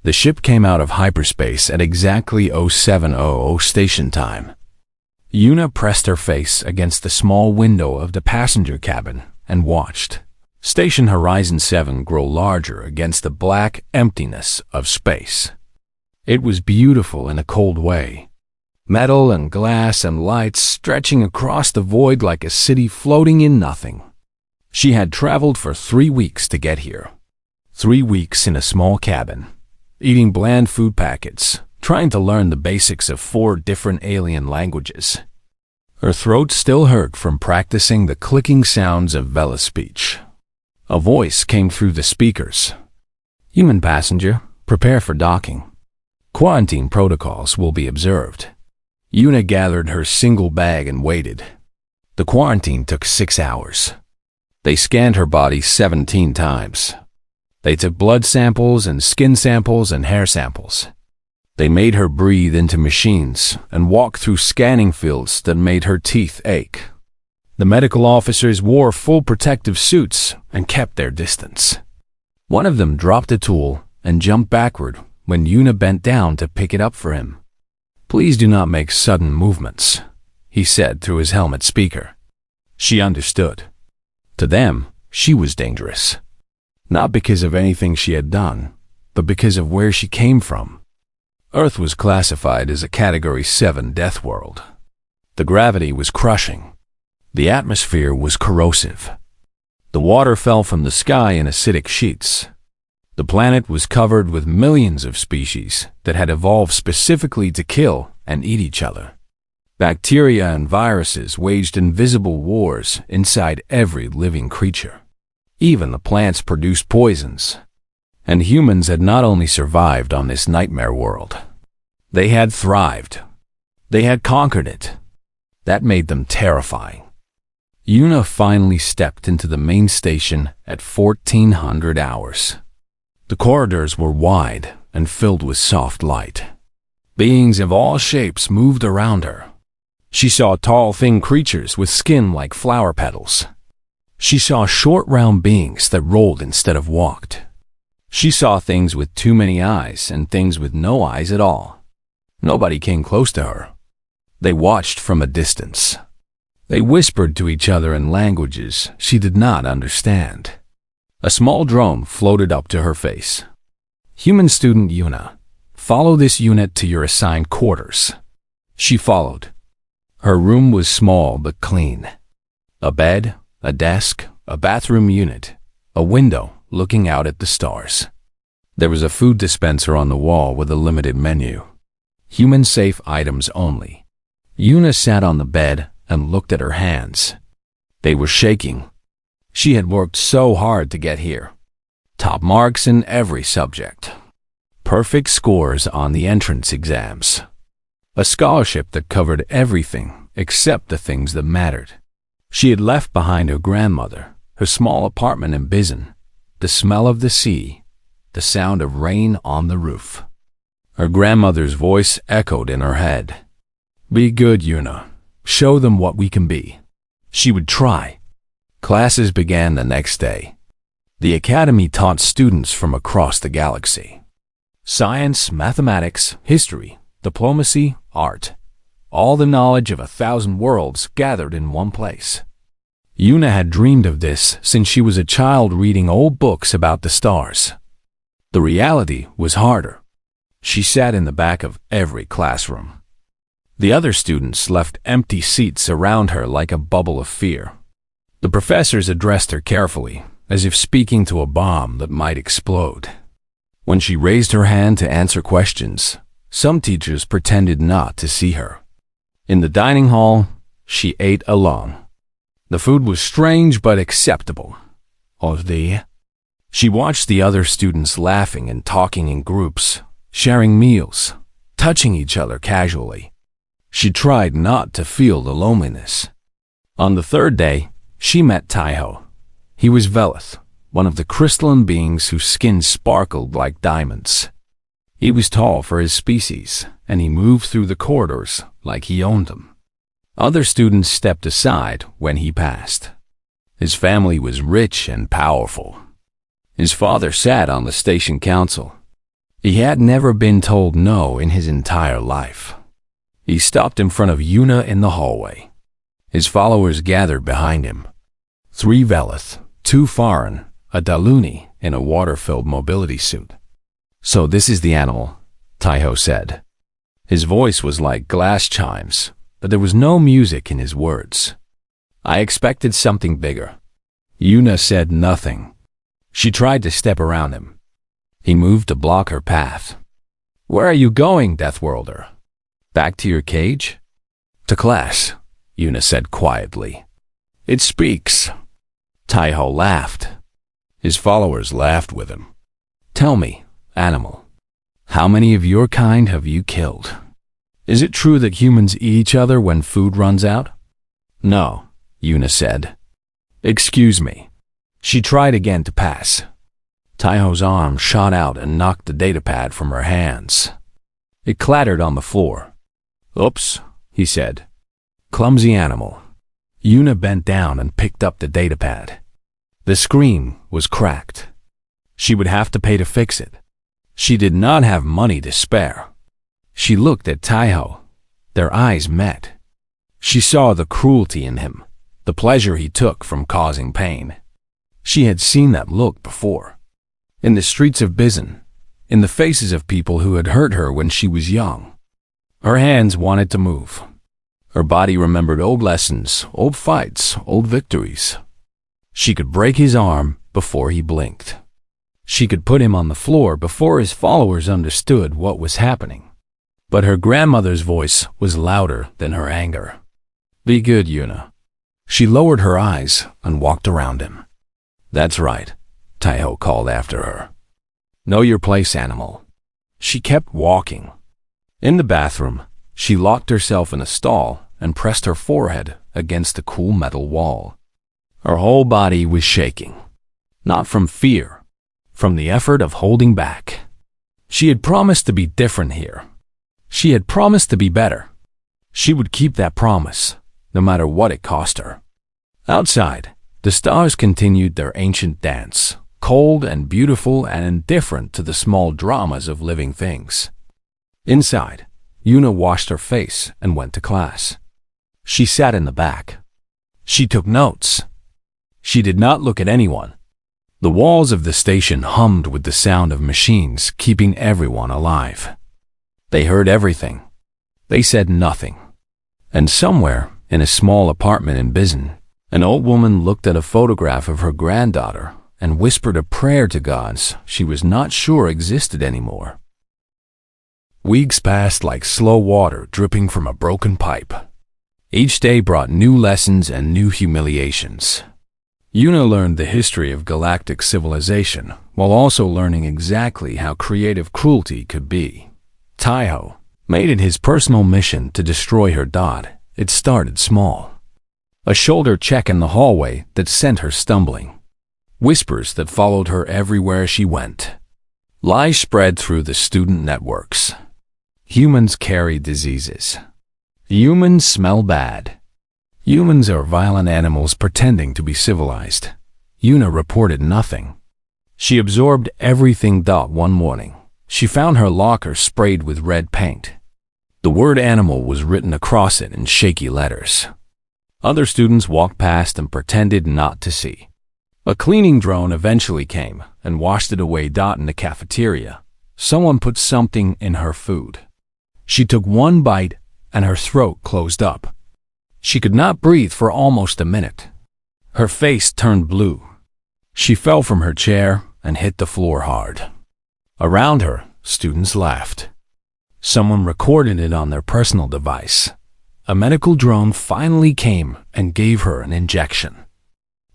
The ship came out of hyperspace at exactly 0700 station time. Yuna pressed her face against the small window of the passenger cabin and watched Station Horizon 7 grow larger against the black emptiness of space. It was beautiful in a cold way. Metal and glass and lights stretching across the void like a city floating in nothing. She had traveled for 3 weeks to get here. 3 weeks in a small cabin, eating bland food packets, trying to learn the basics of 4 different alien languages. Her throat still hurt from practicing the clicking sounds of Vela's speech. A voice came through the speakers. Human passenger, prepare for docking. Quarantine protocols will be observed. Yuna gathered her single bag and waited. The quarantine took 6 hours. They scanned her body 17 times. They took blood samples and skin samples and hair samples. They made her breathe into machines and walk through scanning fields that made her teeth ache. The medical officers wore full protective suits and kept their distance. One of them dropped a tool and jumped backward when Yuna bent down to pick it up for him. "Please do not make sudden movements," he said through his helmet speaker. She understood. To them, she was dangerous. Not because of anything she had done, but because of where she came from. Earth was classified as a Category 7 Deathworld. The gravity was crushing. The atmosphere was corrosive. The water fell from the sky in acidic sheets. The planet was covered with millions of species that had evolved specifically to kill and eat each other. Bacteria and viruses waged invisible wars inside every living creature. Even the plants produced poisons. And humans had not only survived on this nightmare world, they had thrived. They had conquered it. That made them terrifying. Yuna finally stepped into the main station at 1400 hours. The corridors were wide and filled with soft light. Beings of all shapes moved around her. She saw tall, thin creatures with skin like flower petals. She saw short, round beings that rolled instead of walked. She saw things with too many eyes and things with no eyes at all. Nobody came close to her. They watched from a distance. They whispered to each other in languages she did not understand. A small drone floated up to her face. "Human student Yuna, follow this unit to your assigned quarters." She followed. Her room was small but clean. A bed, a desk, a bathroom unit, a window looking out at the stars. There was a food dispenser on the wall with a limited menu. Human-safe items only. Yuna sat on the bed and looked at her hands. They were shaking. She had worked so hard to get here. Top marks in every subject. Perfect scores on the entrance exams. A scholarship that covered everything except the things that mattered. She had left behind her grandmother, her small apartment in Bizen, the smell of the sea, the sound of rain on the roof. Her grandmother's voice echoed in her head. "Be good, Yuna. Show them what we can be." She would try. Classes began the next day. The academy taught students from across the galaxy. Science, mathematics, history, diplomacy, art. All the knowledge of 1,000 worlds gathered in one place. Yuna had dreamed of this since she was a child reading old books about the stars. The reality was harder. She sat in the back of every classroom. The other students left empty seats around her like a bubble of fear. The professors addressed her carefully, as if speaking to a bomb that might explode. When she raised her hand to answer questions, some teachers pretended not to see her. In the dining hall, she ate alone. The food was strange but acceptable. She watched the other students laughing and talking in groups, sharing meals, touching each other casually. She tried not to feel the loneliness. On the third day, she met Taiho. He was Velith, one of the crystalline beings whose skin sparkled like diamonds. He was tall for his species, and he moved through the corridors like he owned them. Other students stepped aside when he passed. His family was rich and powerful. His father sat on the station council. He had never been told no in his entire life. He stopped in front of Yuna in the hallway. His followers gathered behind him. 3 Velith, 2 Faran, a Daluni in a water-filled mobility suit. "So this is the animal," Taiho said. His voice was like glass chimes, but there was no music in his words. "I expected something bigger." Yuna said nothing. She tried to step around him. He moved to block her path. "Where are you going, Deathworlder? Back to your cage?" "To class," Yuna said quietly. "It speaks." Taiho laughed. His followers laughed with him. "Tell me, animal, how many of your kind have you killed? Is it true that humans eat each other when food runs out?" "No," Yuna said. "Excuse me." She tried again to pass. Taiho's arm shot out and knocked the datapad from her hands. It clattered on the floor. "Oops," he said. "Clumsy animal." Yuna bent down and picked up the datapad. The screen was cracked. She would have to pay to fix it. She did not have money to spare. She looked at Taiho. Their eyes met. She saw the cruelty in him, the pleasure he took from causing pain. She had seen that look before. In the streets of Bizan, in the faces of people who had hurt her when she was young. Her hands wanted to move. Her body remembered old lessons, old fights, old victories. She could break his arm before he blinked. She could put him on the floor before his followers understood what was happening. But her grandmother's voice was louder than her anger. "Be good, Yuna." She lowered her eyes and walked around him. "That's right," Taiho called after her. "Know your place, animal." She kept walking. In the bathroom, she locked herself in a stall and pressed her forehead against the cool metal wall. Her whole body was shaking. Not from fear, from the effort of holding back. She had promised to be different here. She had promised to be better. She would keep that promise, no matter what it cost her. Outside, the stars continued their ancient dance, cold and beautiful and indifferent to the small dramas of living things. Inside, Yuna washed her face and went to class. She sat in the back. She took notes. She did not look at anyone. The walls of the station hummed with the sound of machines keeping everyone alive. They heard everything. They said nothing. And somewhere, in a small apartment in Bizan, an old woman looked at a photograph of her granddaughter and whispered a prayer to gods she was not sure existed anymore. Weeks passed like slow water dripping from a broken pipe. Each day brought new lessons and new humiliations. Yuna learned the history of galactic civilization while also learning exactly how creative cruelty could be. Taiho made it his personal mission to destroy her dot. It started small. A shoulder check in the hallway that sent her stumbling. Whispers that followed her everywhere she went. Lies spread through the student networks. Humans carry diseases. Humans smell bad. Humans are violent animals pretending to be civilized. Yuna reported nothing. She absorbed everything. One morning, she found her locker sprayed with red paint. The word animal was written across it in shaky letters. Other students walked past and pretended not to see. A cleaning drone eventually came and washed it away. In the cafeteria, someone put something in her food. She took one bite and her throat closed up. She could not breathe for almost a minute. Her face turned blue. She fell from her chair and hit the floor hard. Around her, students laughed. Someone recorded it on their personal device. A medical drone finally came and gave her an injection.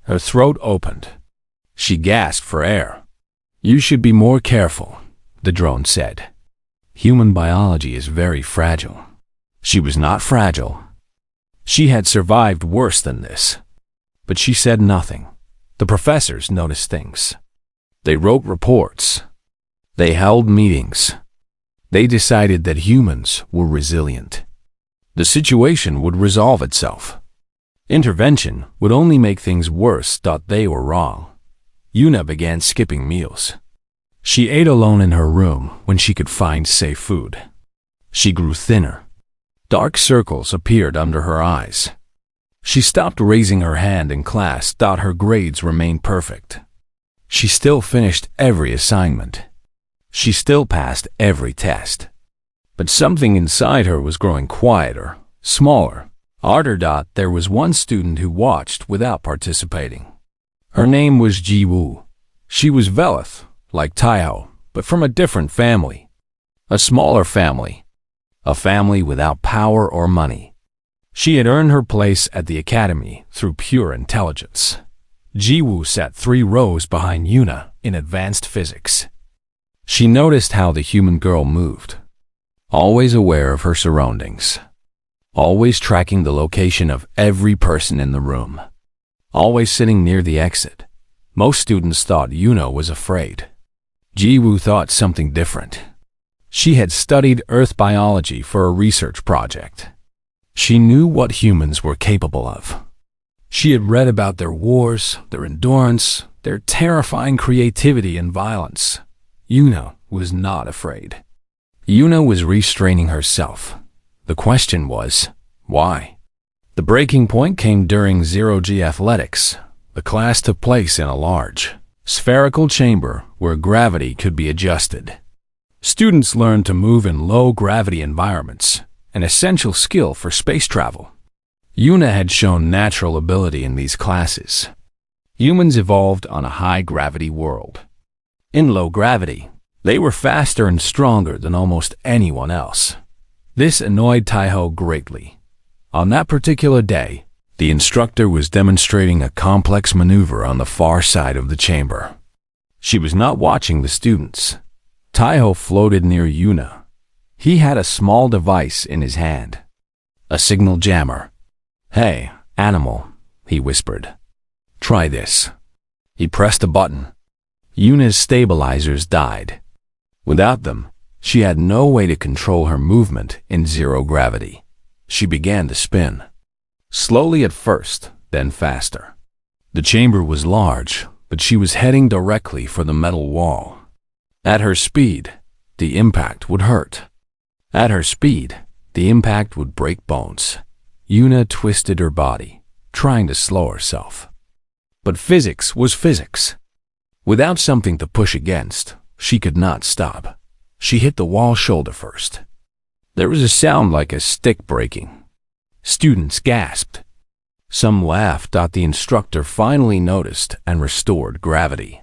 Her throat opened. She gasped for air. "You should be more careful," the drone said. "Human biology is very fragile." She was not fragile. She had survived worse than this. But she said nothing. The professors noticed things. They wrote reports. They held meetings. They decided that humans were resilient. The situation would resolve itself. Intervention would only make things worse. They were wrong. Yuna began skipping meals. She ate alone in her room when she could find safe food. She grew thinner. Dark circles appeared under her eyes. She stopped raising her hand in class, thought her grades remained perfect. She still finished every assignment. She still passed every test. But something inside her was growing quieter, smaller, harder. There was one student who watched without participating. Her name was Ji-woo. She was Velith, like Taiho, but from a different family. A smaller family. A family without power or money. She had earned her place at the academy through pure intelligence. Ji-woo sat 3 rows behind Yuna in advanced physics. She noticed how the human girl moved, always aware of her surroundings, always tracking the location of every person in the room, always sitting near the exit. Most students thought Yuna was afraid. Ji-woo thought something different. She had studied Earth biology for a research project. She knew what humans were capable of. She had read about their wars, their endurance, their terrifying creativity and violence. Yuna was not afraid. Yuna was restraining herself. The question was, why? The breaking point came during Zero-G athletics. The class took place in a large, spherical chamber where gravity could be adjusted. Students learned to move in low-gravity environments, an essential skill for space travel. Yuna had shown natural ability in these classes. Humans evolved on a high-gravity world. In low gravity, they were faster and stronger than almost anyone else. This annoyed Taiho greatly. On that particular day, the instructor was demonstrating a complex maneuver on the far side of the chamber. She was not watching the students. Taiho floated near Yuna. He had a small device in his hand. A signal jammer. "Hey, animal," he whispered. "Try this." He pressed a button. Yuna's stabilizers died. Without them, she had no way to control her movement in zero gravity. She began to spin. Slowly at first, then faster. The chamber was large, but she was heading directly for the metal wall. At her speed, the impact would hurt. At her speed, the impact would break bones. Yuna twisted her body, trying to slow herself. But physics was physics. Without something to push against, she could not stop. She hit the wall shoulder first. There was a sound like a stick breaking. Students gasped. Some laughed. The instructor finally noticed and restored gravity.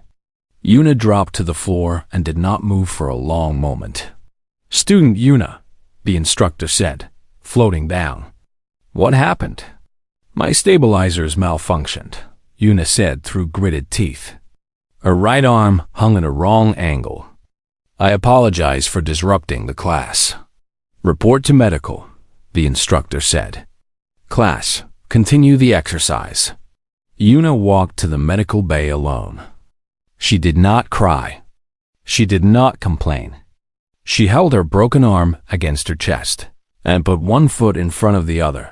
Yuna dropped to the floor and did not move for a long moment. "Student Yuna," the instructor said, floating down. "What happened?" "My stabilizers malfunctioned," Yuna said through gritted teeth. Her right arm hung at a wrong angle. "I apologize for disrupting the class." "Report to medical," the instructor said. "Class, continue the exercise." Yuna walked to the medical bay alone. She did not cry. She did not complain. She held her broken arm against her chest and put one foot in front of the other.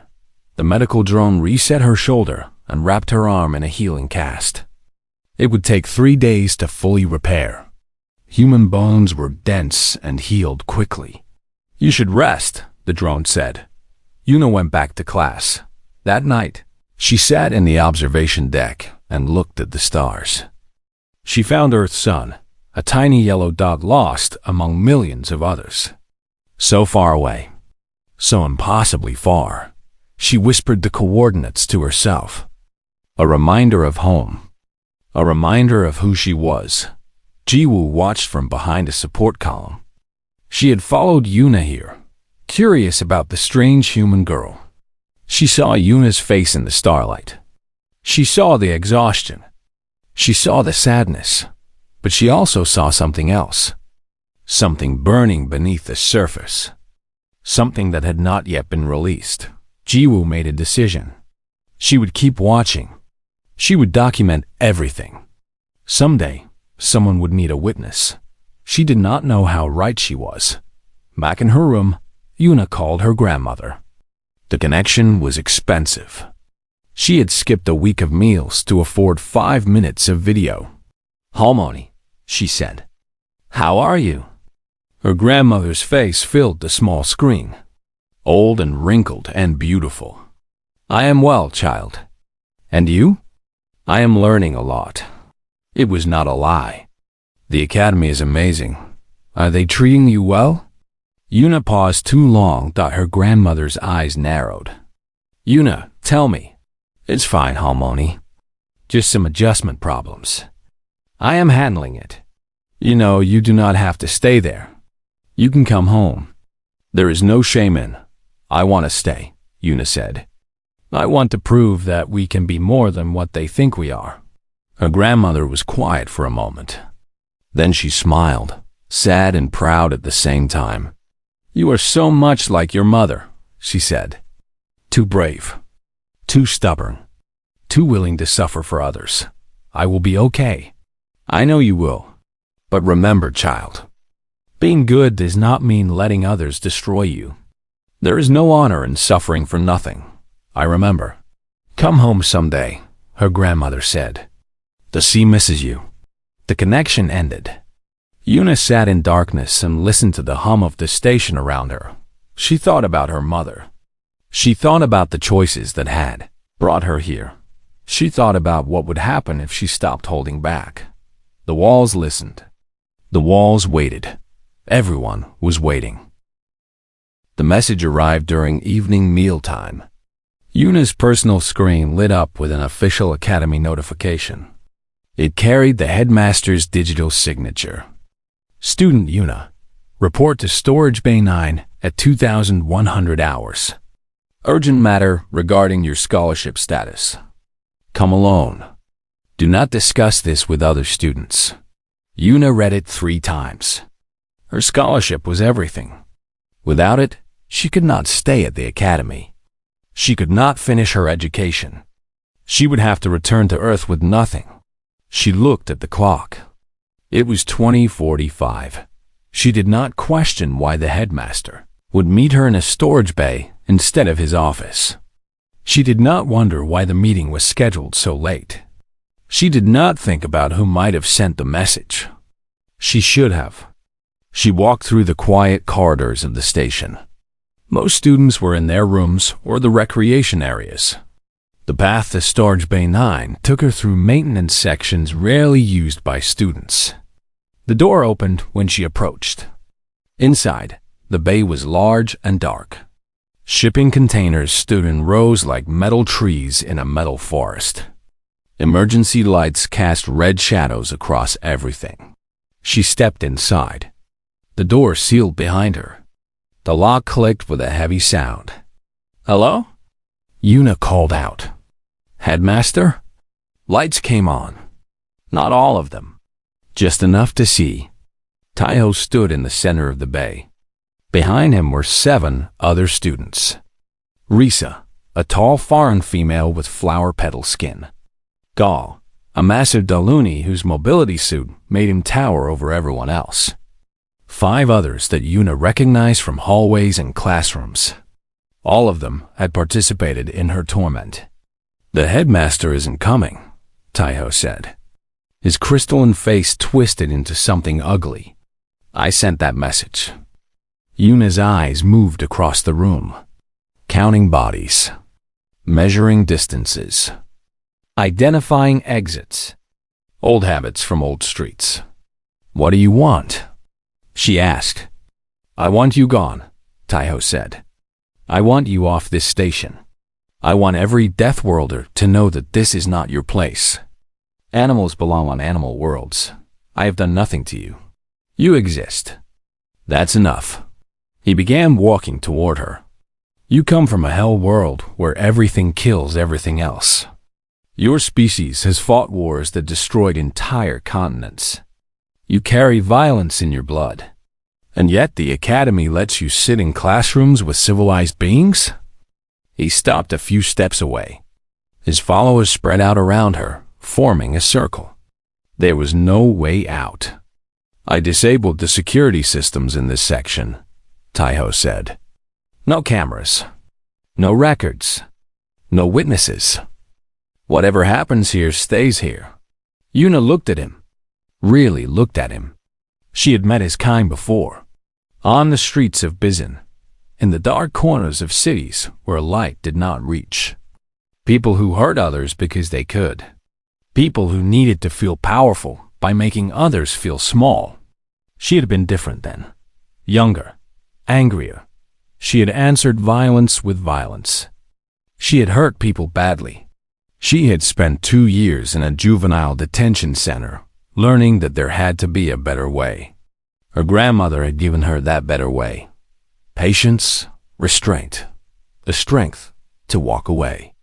The medical drone reset her shoulder and wrapped her arm in a healing cast. It would take 3 days to fully repair. Human bones were dense and healed quickly. "You should rest," the drone said. Yuna went back to class. That night, she sat in the observation deck and looked at the stars. She found Earth's sun, a tiny yellow dot lost among millions of others. So far away, so impossibly far. She whispered the coordinates to herself. A reminder of home. A reminder of who she was. Ji-woo watched from behind a support column. She had followed Yuna here, curious about the strange human girl. She saw Yuna's face in the starlight. She saw the exhaustion. She saw the sadness. But she also saw something else. Something burning beneath the surface. Something that had not yet been released. Ji-woo made a decision. She would keep watching. She would document everything. Someday, someone would need a witness. She did not know how right she was. Back in her room, Yuna called her grandmother. The connection was expensive. She had skipped a week of meals to afford 5 minutes of video. "Harmony," she said. How are you? Her grandmother's face filled the small screen, old and wrinkled and beautiful. I am well, child. And you? I am learning a lot. It was not a lie. The academy is amazing. Are they treating you well? Yuna paused too long that her grandmother's eyes narrowed. Yuna, tell me. It's fine, Harmony. Just some adjustment problems. I am handling it. You know, you do not have to stay there. You can come home. There is no shame in. I want to stay, Yuna said. I want to prove that we can be more than what they think we are. Her grandmother was quiet for a moment. Then she smiled, sad and proud at the same time. You are so much like your mother, she said. Too brave, too stubborn, too willing to suffer for others. I will be okay. I know you will. But remember, child, being good does not mean letting others destroy you. There is no honor in suffering for nothing. I remember. Come home someday, her grandmother said. The sea misses you. The connection ended. Yuna sat in darkness and listened to the hum of the station around her. She thought about her mother. She thought about the choices that had brought her here. She thought about what would happen if she stopped holding back. The walls listened. The walls waited. Everyone was waiting. The message arrived during evening mealtime. Yuna's personal screen lit up with an official academy notification. It carried the headmaster's digital signature. Student Yuna, report to Storage Bay 9 at 2100 hours. Urgent matter regarding your scholarship status. Come alone. Do not discuss this with other students. Yuna read it 3 times. Her scholarship was everything. Without it, she could not stay at the academy. She could not finish her education. She would have to return to Earth with nothing. She looked at the clock. It was 20:45. She did not question why the headmaster would meet her in a storage bay instead of his office. She did not wonder why the meeting was scheduled so late. She did not think about who might have sent the message. She should have. She walked through the quiet corridors of the station. Most students were in their rooms or the recreation areas. The path to Storage Bay 9 took her through maintenance sections rarely used by students. The door opened when she approached. Inside, the bay was large and dark. Shipping containers stood in rows like metal trees in a metal forest. Emergency lights cast red shadows across everything. She stepped inside. The door sealed behind her. The lock clicked with a heavy sound. Hello? Yuna called out. Headmaster? Lights came on. Not all of them. Just enough to see. Taiho stood in the center of the bay. Behind him were 7 other students. Risa, a tall foreign female with flower petal skin. Gal, a massive Daluni whose mobility suit made him tower over everyone else. 5 others that Yuna recognized from hallways and classrooms. All of them had participated in her torment. The headmaster isn't coming, Taiho said. His crystalline face twisted into something ugly. I sent that message. Yuna's eyes moved across the room, counting bodies, measuring distances, identifying exits. Old habits from old streets. What do you want? She asked. I want you gone, Taiho said. I want you off this station. I want every Deathworlder to know that this is not your place. Animals belong on animal worlds. I have done nothing to you. You exist. That's enough. He began walking toward her. You come from a hell world where everything kills everything else. Your species has fought wars that destroyed entire continents. You carry violence in your blood. And yet the Academy lets you sit in classrooms with civilized beings? He stopped a few steps away. His followers spread out around her, forming a circle. There was no way out. I disabled the security systems in this section, Taiho said. No cameras. No records. No witnesses. Whatever happens here stays here. Yuna looked at him. Really looked at him. She had met his kind before, on the streets of Bizin, in the dark corners of cities where light did not reach. People who hurt others because they could. People who needed to feel powerful by making others feel small. She had been different then. Younger, angrier. She had answered violence with violence. She had hurt people badly. She had spent 2 years in a juvenile detention center, learning that there had to be a better way. Her grandmother had given her that better way. Patience, restraint, the strength to walk away.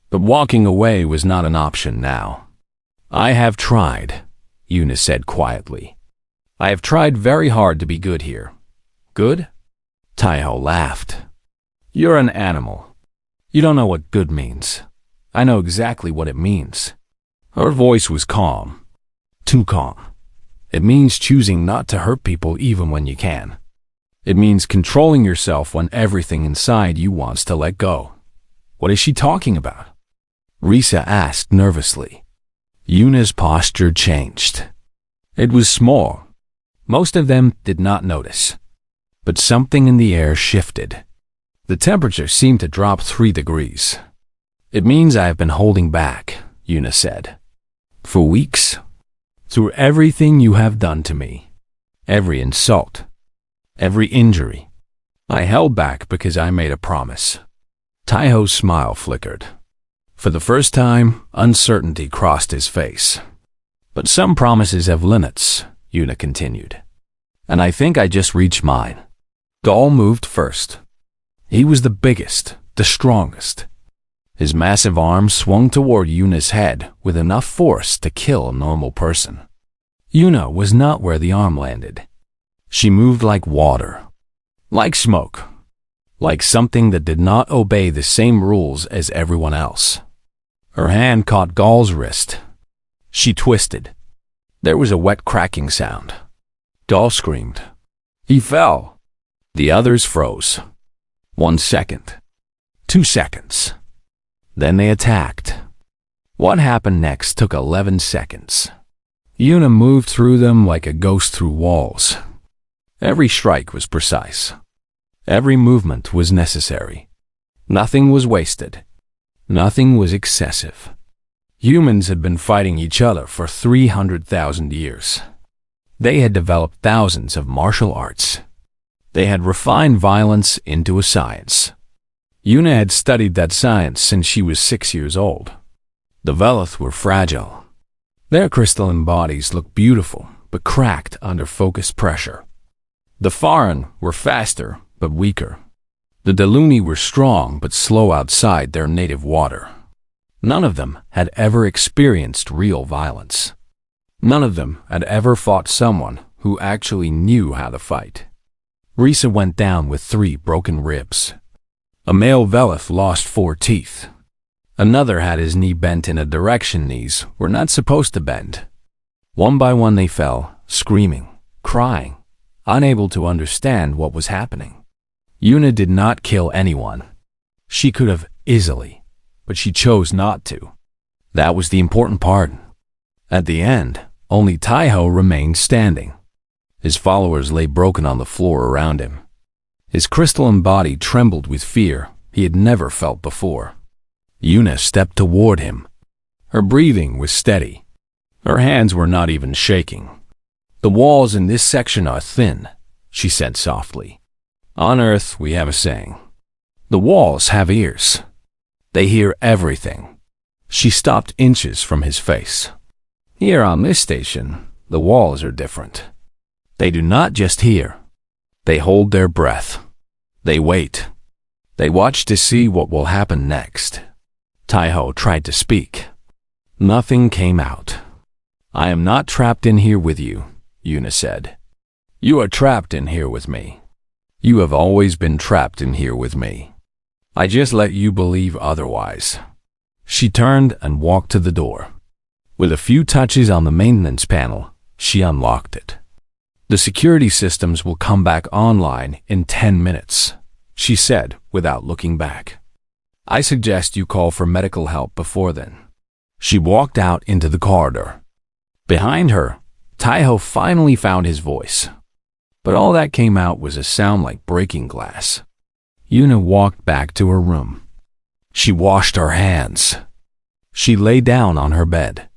But walking away was not an option now. I have tried, Una said quietly. I have tried very hard to be good here. Good? Taiho laughed. You're an animal. You don't know what good means. I know exactly what it means. Her voice was calm. Too calm. It means choosing not to hurt people even when you can. It means controlling yourself when everything inside you wants to let go. What is she talking about? Risa asked nervously. Una's posture changed. It was small. Most of them did not notice. But something in the air shifted. The temperature seemed to drop 3 degrees. It means I have been holding back, Una said. For weeks. Through everything you have done to me. Every insult. Every injury. I held back because I made a promise. Taiho's smile flickered. For the first time, uncertainty crossed his face. But some promises have limits, Una continued. And I think I just reached mine. Gaul moved first. He was the biggest, the strongest. His massive arm swung toward Una's head with enough force to kill a normal person. Una was not where the arm landed. She moved like water, like smoke, like something that did not obey the same rules as everyone else. Her hand caught Gaul's wrist. She twisted. There was a wet cracking sound. Gaul screamed. He fell. The others froze. 1 second. 2 seconds. Then they attacked. What happened next took 11 seconds. Una moved through them like a ghost through walls. Every strike was precise. Every movement was necessary. Nothing was wasted. Nothing was excessive. Humans had been fighting each other for 300,000 years. They had developed thousands of martial arts. They had refined violence into a science. Una had studied that science since she was 6 years old. The Velith were fragile. Their crystalline bodies looked beautiful, but cracked under focused pressure. The Faran were faster, but weaker. The Deluni were strong, but slow outside their native water. None of them had ever experienced real violence. None of them had ever fought someone who actually knew how to fight. Risa went down with 3 broken ribs. A male Velith lost 4 teeth. Another had his knee bent in a direction knees were not supposed to bend. One by one they fell, screaming, crying, unable to understand what was happening. Una did not kill anyone. She could have easily, but she chose not to. That was the important part. At the end, only Taiho remained standing. His followers lay broken on the floor around him. His crystalline body trembled with fear he had never felt before. Una stepped toward him. Her breathing was steady. Her hands were not even shaking. The walls in this section are thin, she said softly. On Earth, we have a saying. The walls have ears. They hear everything. She stopped inches from his face. Here on this station, the walls are different. They do not just hear. They hold their breath. They wait. They watch to see what will happen next. Taiho tried to speak. Nothing came out. I am not trapped in here with you, Una said. You are trapped in here with me. You have always been trapped in here with me. I just let you believe otherwise. She turned and walked to the door. With a few touches on the maintenance panel, she unlocked it. The security systems will come back online in 10 minutes, she said without looking back. I suggest you call for medical help before then. She walked out into the corridor. Behind her, Taiho finally found his voice, but all that came out was a sound like breaking glass. Yuna walked back to her room. She washed her hands. She lay down on her bed.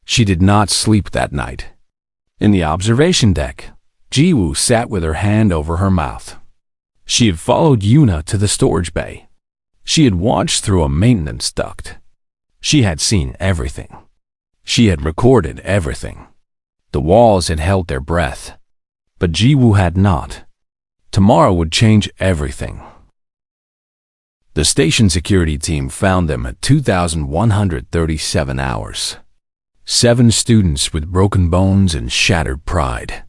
She did not sleep that night. In the observation deck, Jiwoo sat with her hand over her mouth. She had followed Yuna to the storage bay. She had watched through a maintenance duct. She had seen everything. She had recorded everything. The walls had held their breath, but Jiwoo had not. Tomorrow would change everything. The station security team found them at 2,137 hours. 7 students with broken bones and shattered pride.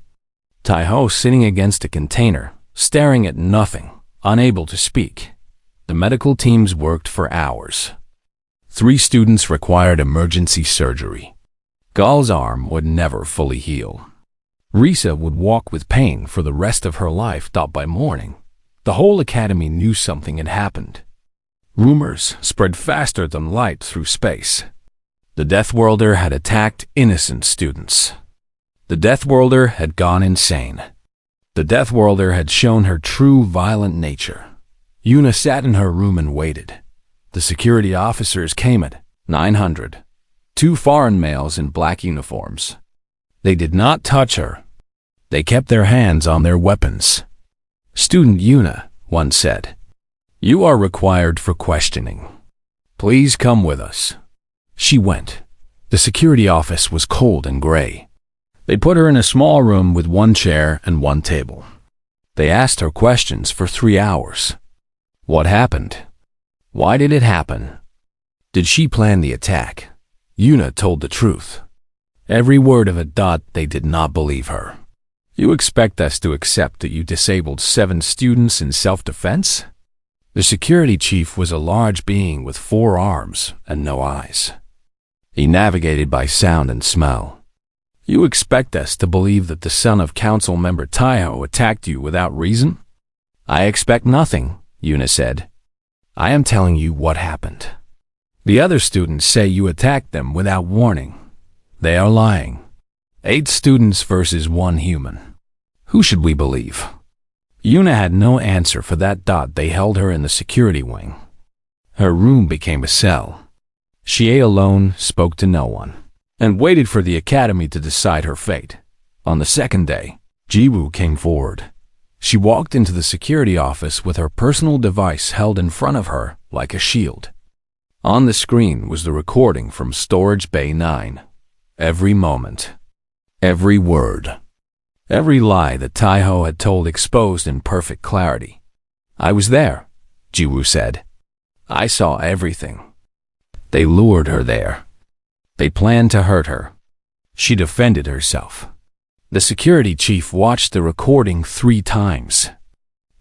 Taiho sitting against a container, staring at nothing, unable to speak. The medical teams worked for hours. 3 students required emergency surgery. Gal's arm would never fully heal. Risa would walk with pain for the rest of her life. By morning, the whole academy knew something had happened. Rumors spread faster than light through space. The Deathworlder had attacked innocent students. The Deathworlder had gone insane. The Deathworlder had shown her true violent nature. Yuna sat in her room and waited. The security officers came at 900. 2 foreign males in black uniforms. They did not touch her. They kept their hands on their weapons. Student Yuna, one said, "You are required for questioning. Please come with us." She went. The security office was cold and gray. They put her in a small room with 1 chair and 1 table. They asked her questions for 3 hours. What happened? Why did it happen? Did she plan the attack? Yuna told the truth. Every word of it. They did not believe her. You expect us to accept that you disabled 7 students in self-defense? The security chief was a large being with 4 arms and no eyes. He navigated by sound and smell. You expect us to believe that the son of council member Taiho attacked you without reason? I expect nothing, Yuna said. I am telling you what happened. The other students say you attacked them without warning. They are lying. 8 students versus 1 human. Who should we believe? Yuna had no answer for that. They held her in the security wing. Her room became a cell. She ate alone, spoke to no one, and waited for the academy to decide her fate. On the second day, Jiwoo came forward. She walked into the security office with her personal device held in front of her like a shield. On the screen was the recording from Storage Bay 9. Every moment, every word, every lie that Taiho had told exposed in perfect clarity. I was there, Jiwoo said. I saw everything. They lured her there. They planned to hurt her. She defended herself. The security chief watched the recording 3 times.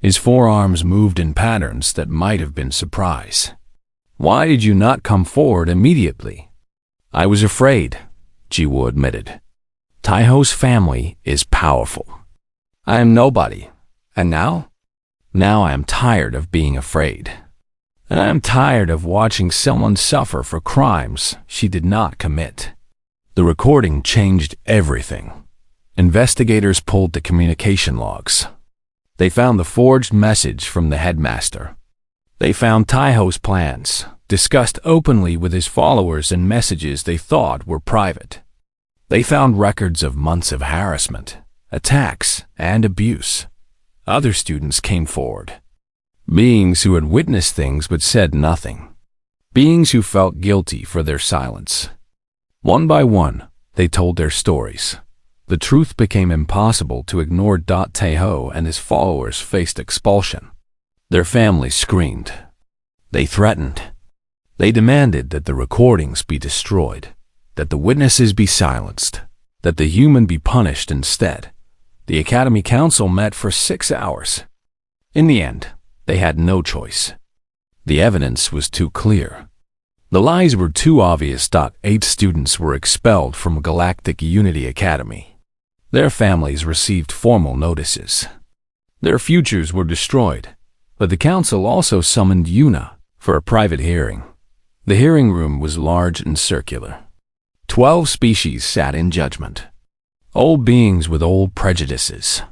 His forearms moved in patterns that might have been surprise. Why did you not come forward immediately? I was afraid, Jiwoo admitted. Taiho's family is powerful. I am nobody. And now? Now I am tired of being afraid. And I am tired of watching someone suffer for crimes she did not commit. The recording changed everything. Investigators pulled the communication logs. They found the forged message from the headmaster. They found Taiho's plans, discussed openly with his followers, and messages they thought were private. They found records of months of harassment, attacks, and abuse. Other students came forward. Beings who had witnessed things but said nothing. Beings who felt guilty for their silence. One by one, they told their stories. The truth became impossible to ignore. Taiho and his followers faced expulsion. Their families screamed. They threatened. They demanded that the recordings be destroyed, that the witnesses be silenced, that the human be punished instead. The Academy Council met for 6 hours. In the end, they had no choice. The evidence was too clear. The lies were too obvious. 8 students were expelled from Galactic Unity Academy. Their families received formal notices. Their futures were destroyed, but the council also summoned Yuna for a private hearing. The hearing room was large and circular. 12 species sat in judgment. Old beings with old prejudices.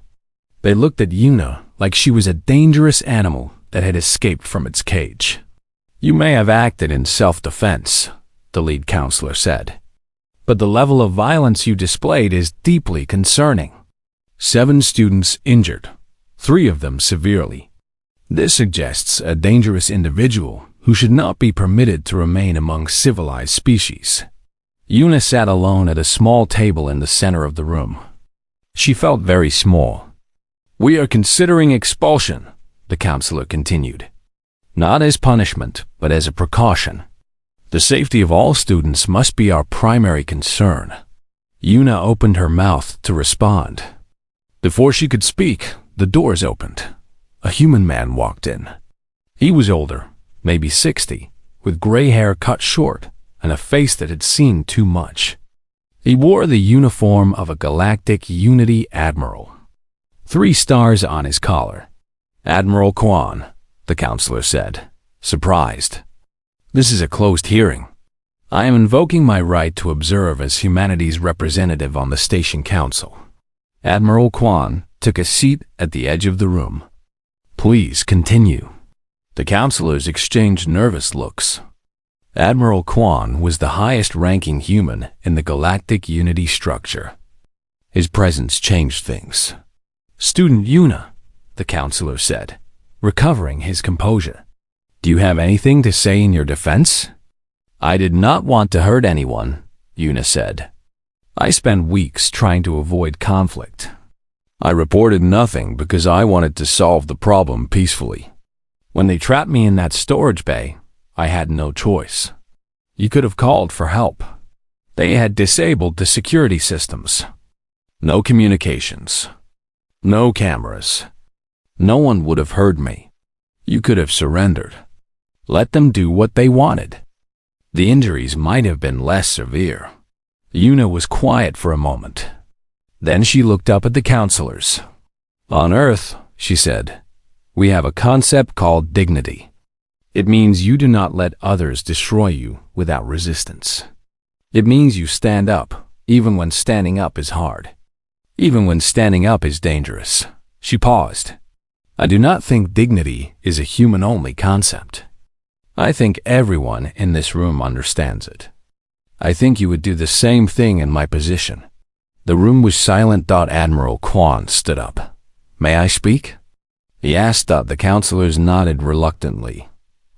They looked at Yuna like she was a dangerous animal that had escaped from its cage. "You may have acted in self-defense," the lead counselor said, "but the level of violence you displayed is deeply concerning. 7 students injured, 3 of them severely. This suggests a dangerous individual who should not be permitted to remain among civilized species." Yuna sat alone at a small table in the center of the room. She felt very small. "We are considering expulsion," the counselor continued. "Not as punishment, but as a precaution. The safety of all students must be our primary concern." Yuna opened her mouth to respond. Before she could speak, the doors opened. A human man walked in. He was older, maybe 60, with gray hair cut short and a face that had seen too much. He wore the uniform of a Galactic Unity Admiral. 3 stars on his collar. "Admiral Kwan," the counselor said, surprised. "This is a closed hearing. I am invoking my right to observe as humanity's representative on the station council." Admiral Kwan took a seat at the edge of the room. "Please continue." The counselors exchanged nervous looks. Admiral Kwan was the highest-ranking human in the Galactic Unity structure. His presence changed things. "Student Yuna," the counselor said, recovering his composure. "Do you have anything to say in your defense?" "I did not want to hurt anyone," Yuna said. "I spent weeks trying to avoid conflict. I reported nothing because I wanted to solve the problem peacefully. When they trapped me in that storage bay, I had no choice. You could have called for help. They had disabled the security systems. No communications. No cameras. No one would have heard me. You could have surrendered. Let them do what they wanted. The injuries might have been less severe." Yuna was quiet for a moment. Then she looked up at the counselors. "On Earth," she said, "we have a concept called dignity. It means you do not let others destroy you without resistance. It means you stand up, even when standing up is hard. Even when standing up is dangerous." She paused. "I do not think dignity is a human-only concept. I think everyone in this room understands it. I think you would do the same thing in my position." The room was silent. Admiral Kwan stood up. "May I speak?" he asked. The counselors nodded reluctantly.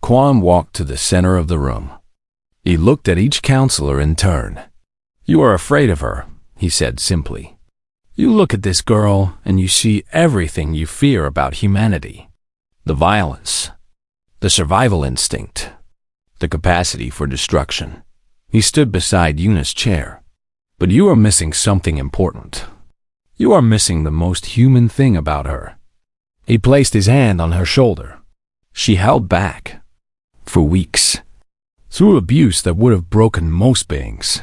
Kwan walked to the center of the room. He looked at each counselor in turn. "You are afraid of her," he said simply. "You look at this girl and you see everything you fear about humanity. The violence, the survival instinct, the capacity for destruction." He stood beside Yuna's chair. "But you are missing something important. You are missing the most human thing about her." He placed his hand on her shoulder. She held back. For weeks. Through abuse that would have broken most beings.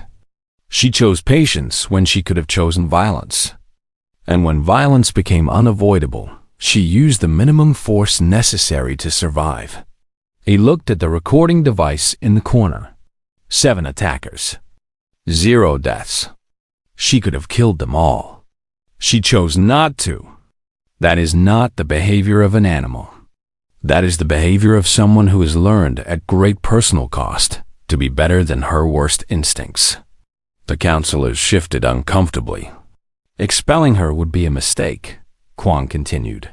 She chose patience when she could have chosen violence. And when violence became unavoidable, she used the minimum force necessary to survive. He looked at the recording device in the corner. 7 attackers. 0 deaths. She could have killed them all. She chose not to. That is not the behavior of an animal. That is the behavior of someone who has learned at great personal cost to be better than her worst instincts. The counselors shifted uncomfortably. "Expelling her would be a mistake," Kwan continued.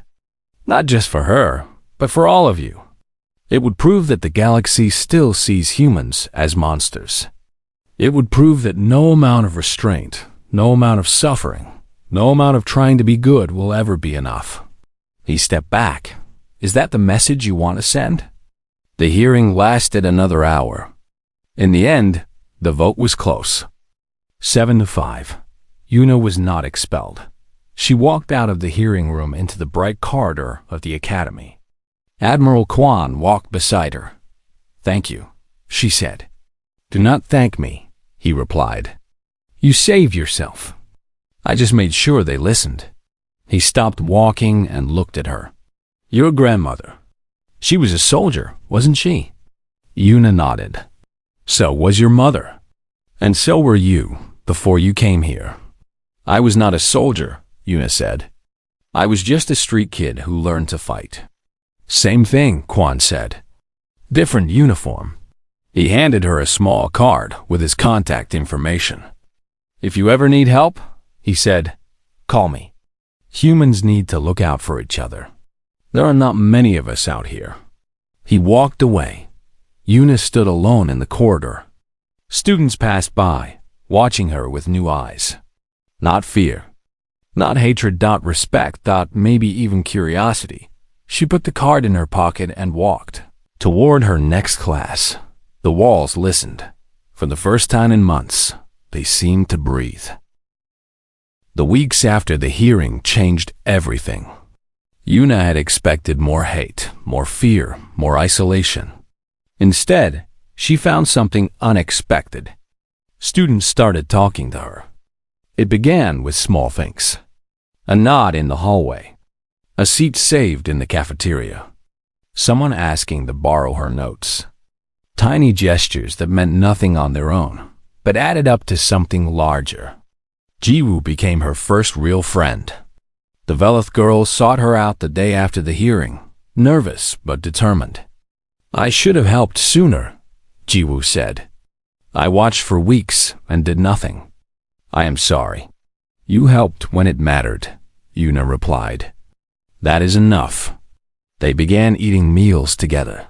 "Not just for her, but for all of you. It would prove that the galaxy still sees humans as monsters. It would prove that no amount of restraint, no amount of suffering, no amount of trying to be good will ever be enough." He stepped back. "Is that the message you want to send?" The hearing lasted another hour. In the end, the vote was close. 7-5. Yuna was not expelled. She walked out of the hearing room into the bright corridor of the academy. Admiral Kwan walked beside her. "Thank you," she said. "Do not thank me," he replied. "You saved yourself. I just made sure they listened." He stopped walking and looked at her. "Your grandmother. She was a soldier, wasn't she?" Yuna nodded. "So was your mother. And so were you before you came here. I was not a soldier, Yuna said. I was just a street kid who learned to fight. Same thing, Quan said. Different uniform. He handed her a small card with his contact information. If you ever need help, he said, call me. Humans need to look out for each other. There are not many of us out here. He walked away. Yuna stood alone in the corridor. Students passed by, watching her with new eyes. Not fear. Not hatred. Respect. Maybe even curiosity. She put the card in her pocket and walked toward her next class. The walls listened. For the first time in months, they seemed to breathe. The weeks after the hearing changed everything. Yuna had expected more hate, more fear, more isolation. Instead, she found something unexpected. Students started talking to her. It began with small things. A nod in the hallway. A seat saved in the cafeteria. Someone asking to borrow her notes. Tiny gestures that meant nothing on their own, but added up to something larger. Jiwoo became her first real friend. The Velith girl sought her out the day after the hearing, nervous but determined. I should have helped sooner, Jiwoo said. I watched for weeks and did nothing. I am sorry. You helped when it mattered, Yuna replied. That is enough. They began eating meals together,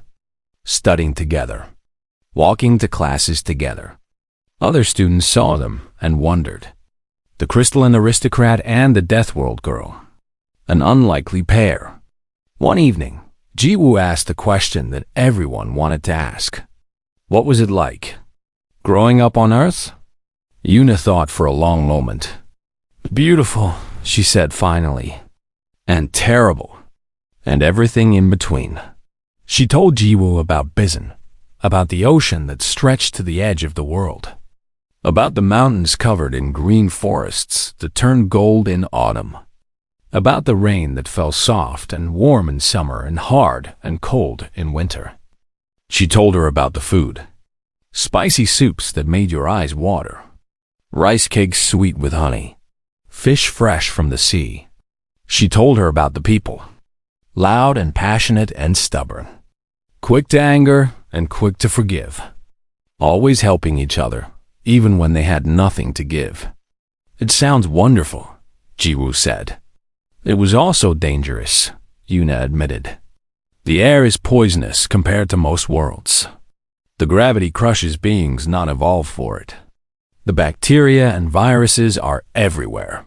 studying together, walking to classes together. Other students saw them and wondered. The crystalline aristocrat and the Deathworld girl. An unlikely pair. One evening, Jiwoo asked a question that everyone wanted to ask. What was it like? Growing up on Earth? Yuna thought for a long moment. Beautiful, she said finally. And terrible. And everything in between. She told Jiwoo about Bizen, about the ocean that stretched to the edge of the world, about the mountains covered in green forests that turned gold in autumn, about the rain that fell soft and warm in summer and hard and cold in winter. She told her about the food. Spicy soups that made your eyes water. Rice cakes sweet with honey. Fish fresh from the sea. She told her about the people. Loud and passionate and stubborn. Quick to anger and quick to forgive. Always helping each other, even when they had nothing to give. It sounds wonderful, Jiwoo said. It was also dangerous, Yuna admitted. The air is poisonous compared to most worlds. The gravity crushes beings not evolved for it. The bacteria and viruses are everywhere.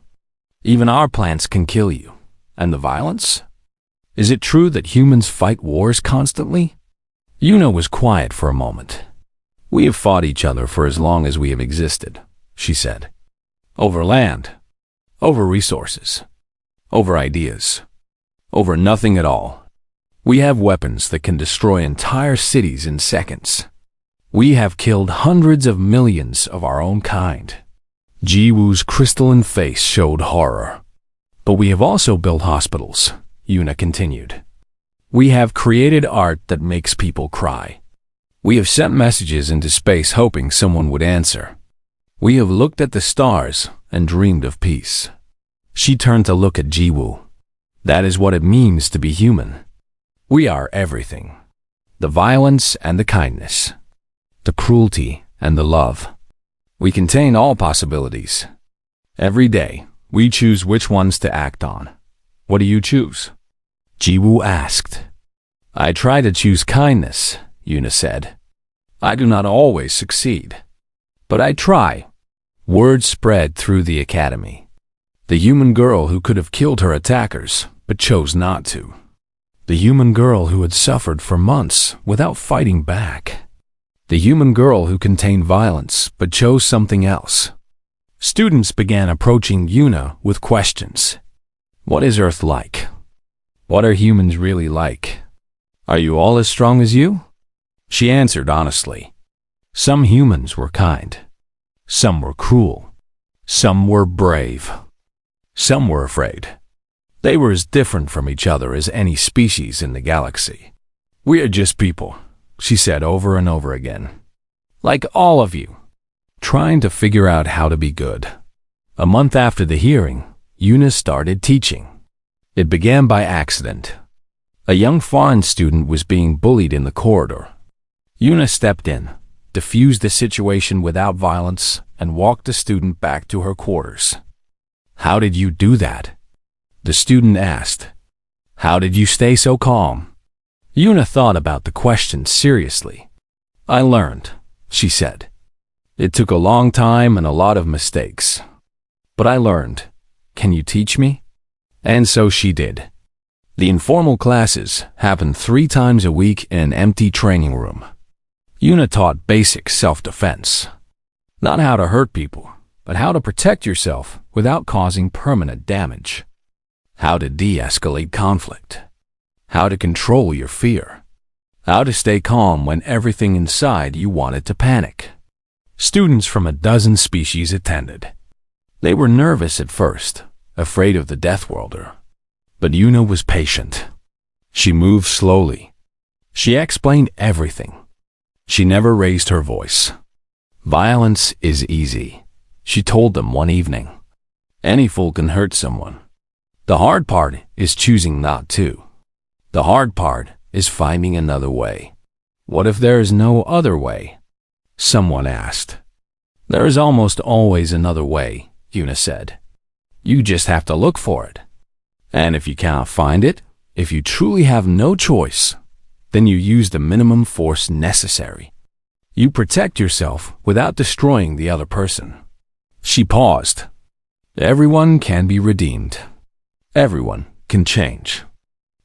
Even our plants can kill you. And the violence? Is it true that humans fight wars constantly? Yuna was quiet for a moment. We have fought each other for as long as we have existed, she said. Over land. Over resources. Over ideas. Over nothing at all. We have weapons that can destroy entire cities in seconds. We have killed hundreds of millions of our own kind. Jiwoo's crystalline face showed horror. But we have also built hospitals, Yuna continued. We have created art that makes people cry. We have sent messages into space hoping someone would answer. We have looked at the stars and dreamed of peace. She turned to look at Jiwoo. That is what it means to be human. We are everything. The violence and the kindness. The cruelty and the love. We contain all possibilities. Every day, we choose which ones to act on. What do you choose? Jiwoo asked. I try to choose kindness, Yuna said. I do not always succeed. But I try. Word spread through the academy. The human girl who could have killed her attackers, but chose not to. The human girl who had suffered for months without fighting back. The human girl who contained violence, but chose something else. Students began approaching Yuna with questions. What is Earth like? What are humans really like? Are you all as strong as you? She answered honestly. Some humans were kind. Some were cruel. Some were brave. Some were afraid. They were as different from each other as any species in the galaxy. We are just people, she said over and over again. Like all of you. Trying to figure out how to be good. A month after the hearing, Una started teaching. It began by accident. A young foreign student was being bullied in the corridor. Una stepped in, diffused the situation without violence, and walked the student back to her quarters. "How did you do that?" the student asked. "How did you stay so calm?" Una thought about the question seriously. "I learned," she said. "It took a long time and a lot of mistakes. But I learned. Can you teach me?" And so she did. The informal classes happened 3 times a week in an empty training room. Una taught basic self-defense. Not how to hurt people, but how to protect yourself without causing permanent damage. How to de-escalate conflict. How to control your fear. How to stay calm when everything inside you wanted to panic. Students from a dozen species attended. They were nervous at first, afraid of the Deathworlder. But Una was patient. She moved slowly. She explained everything. She never raised her voice. "Violence is easy," she told them one evening. "Any fool can hurt someone. The hard part is choosing not to. The hard part is finding another way." "What if there is no other way?" someone asked. "There is almost always another way," Una said. "You just have to look for it. And if you cannot find it, if you truly have no choice, then you use the minimum force necessary. You protect yourself without destroying the other person." She paused. "Everyone can be redeemed. Everyone can change.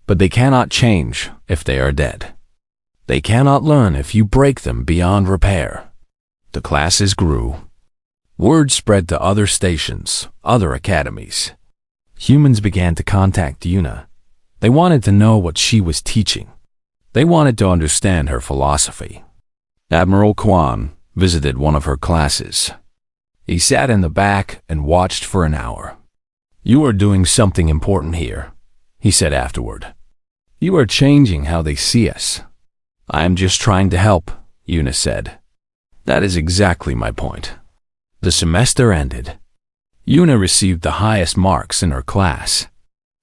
But they cannot change if they are dead. They cannot learn if you break them beyond repair." The classes grew. Word spread to other stations, other academies. Humans began to contact Una. They wanted to know what she was teaching. They wanted to understand her philosophy. Admiral Kwan visited one of her classes. He sat in the back and watched for an hour. "You are doing something important here," he said afterward. "You are changing how they see us." "I am just trying to help," Una said. "That is exactly my point." The semester ended. Una received the highest marks in her class.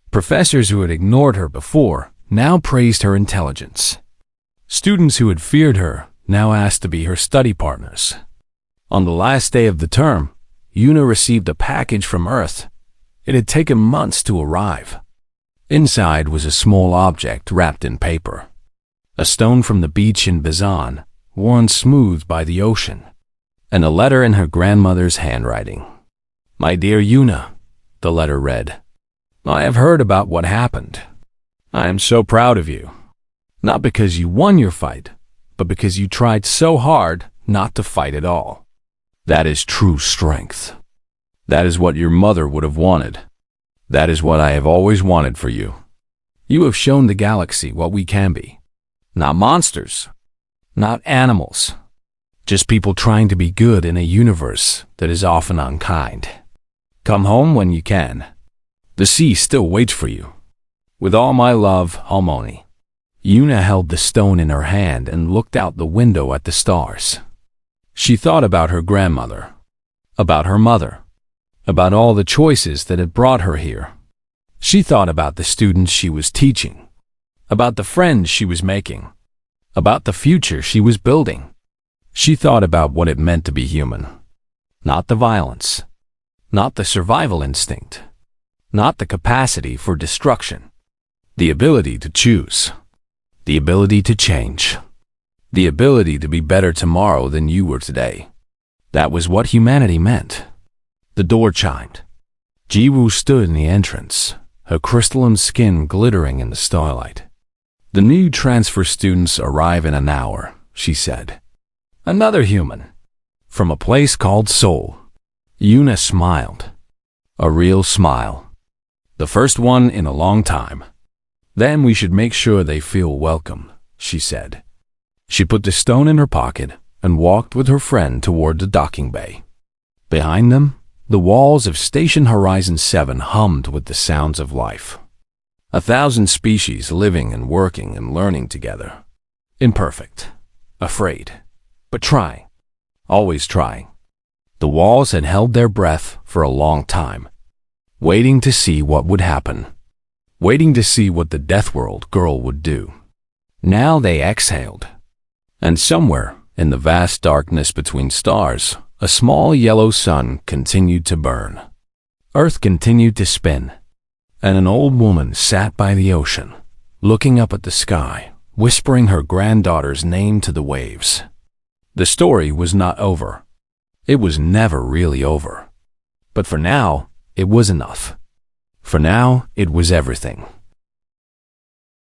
Professors who had ignored her before now praised her intelligence. Students who had feared her now asked to be her study partners. On the last day of the term, Una received a package from Earth. It had taken months to arrive. Inside was a small object wrapped in paper. A stone from the beach in Bazan, worn smooth by the ocean, and a letter in her grandmother's handwriting. "My dear Una," the letter read, "I have heard about what happened. I am so proud of you. Not because you won your fight, but because you tried so hard not to fight at all. That is true strength. That is what your mother would have wanted. That is what I have always wanted for you. You have shown the galaxy what we can be. Not monsters, not animals, just people trying to be good in a universe that is often unkind. Come home when you can. The sea still waits for you. With all my love, Harmony." Una held the stone in her hand and looked out the window at the stars. She thought about her grandmother, about her mother, about all the choices that had brought her here. She thought about the students she was teaching, about the friends she was making, about the future she was building. She thought about what it meant to be human. Not the violence, not the survival instinct, not the capacity for destruction. The ability to choose, the ability to change, the ability to be better tomorrow than you were today. That was what humanity meant. The door chimed. Jiwoo stood in the entrance, her crystalline skin glittering in the starlight. "The new transfer students arrive in an hour," she said. "Another human. From a place called Seoul." Una smiled. A real smile. "The first one in a long time. Then we should make sure they feel welcome," she said. She put the stone in her pocket and walked with her friend toward the docking bay. Behind them, the walls of Station Horizon 7 hummed with the sounds of life. 1,000 species living and working and learning together. Imperfect, afraid, but trying, always trying. The walls had held their breath for a long time, waiting to see what would happen, waiting to see what the Deathworld girl would do. Now they exhaled, and somewhere in the vast darkness between stars, a small yellow sun continued to burn. Earth continued to spin, and an old woman sat by the ocean, looking up at the sky, whispering her granddaughter's name to the waves. The story was not over. It was never really over. But for now, it was enough. For now, it was everything.